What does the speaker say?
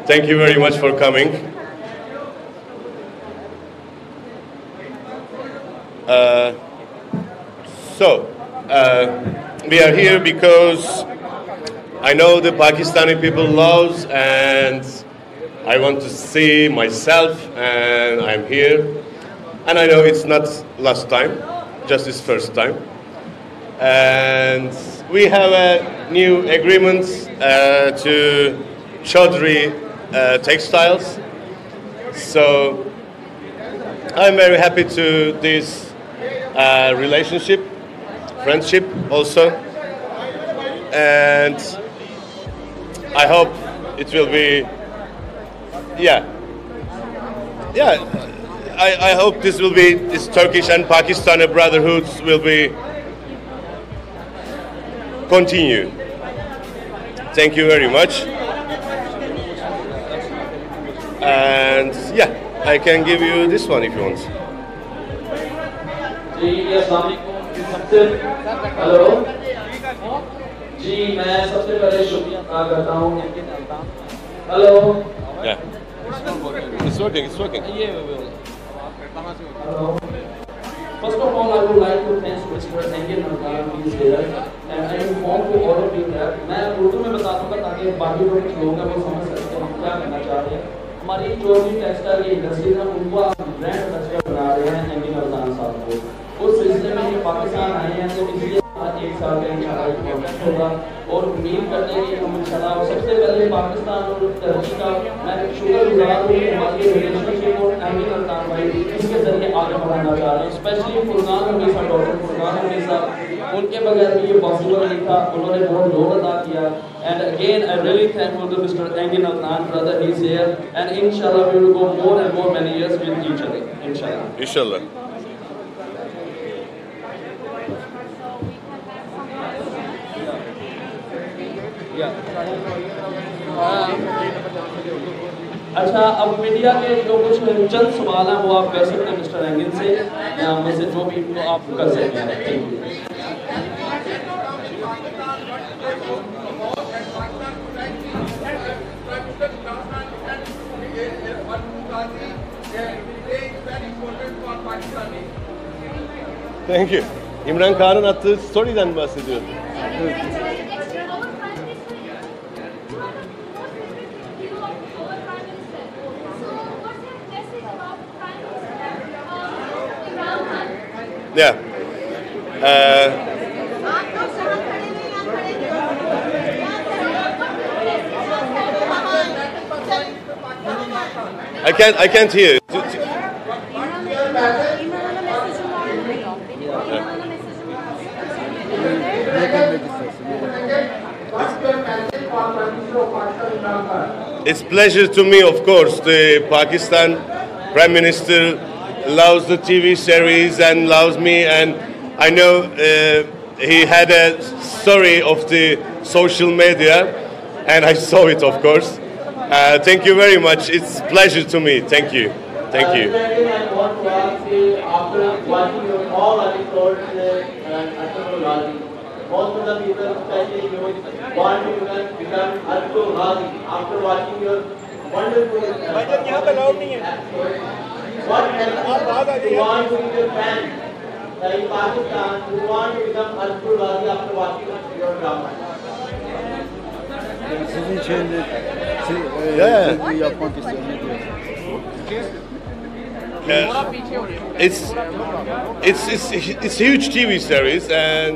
Thank you very much for coming. We are here because I know the Pakistani people loves, and I want to see myself, and I'm here. And I know it's not last time, just this first time. And we have a new agreement to Chaudhry Textiles. So I'm very happy to this relationship, friendship also. And I hope it will be, I hope this Turkish and Pakistani brotherhoods will be continue. Thank you very much. And I can give you this one if you want. Hello. जी मैं सबसे पहले शुक्रिया अदा करता हूँ Engin Altan. Hello. Yeah. It's working. Hello. First of all, I would like to thank Mr. Engin Altan Duzyatan, and I inform to all of you that मैं उर्दू में बता दूँगा ताकि बाकी लोग हैं वो समझ सकते हैं हम क्या करना चाह रहे हैं। हमारी चौधरी टेक्सटाइल की इंडस्ट्री है उनको आप ब्रांड एम्बेसडर बना रहे हैं एंगिन अल्तान साहब को। उस सिलसिले में ये पाकिस्तान आए हैं तो इसलिए एक साल का इंशाल्लाह कॉन्ट्रैक्ट होगा और उम्मीद करते हैं कि हम इंशाल्लाह सबसे पहले पाकिस्तान और टर्की का मैं शुक्रगुजार हूँ हमारी रिलेशनशिप और एंगिन अल्तान भाई इसके जरिए आगे बढ़ाना चाह रहे हैं। स्पेशली फुरकान हमीद साहब, डॉक्टर फुरकान हमीद साहब, उनके बगैर भी ये पॉसिबल नहीं था, उन्होंने बहुत रोल अदा किया। And again I really thankful to mister Engin Altan brother, he is here and इंशाल्लाह we will go more and more many years with each other इंशाल्लाह। अच्छा, अब मीडिया के जो कुछ चंद सवाल हैं वो आप कर सकते हैं मिस्टर एंगिन से या मुझसे जो भी आप कर सकते हैं। Thank you. İmran Kağan'ın attığı story'den bahsediyorum. Yeah. I can't hear. It's pleasure to me, of course. The Pakistan Prime Minister loves the TV series and loves me, and I know he had a story of the social media, and I saw it, of course. Thank you very much. It's pleasure to me. Thank you. Thank you. I want to ask you, after watching your all episodes and Ertugral, most of the people, especially you, want to become Ertugral after watching your wonderful episodes. What else you want to be your fans in Pakistan who want to become Ertugral after watching your drama? Sizin şeyinde yapmak istiyorum. It's huge TV series, and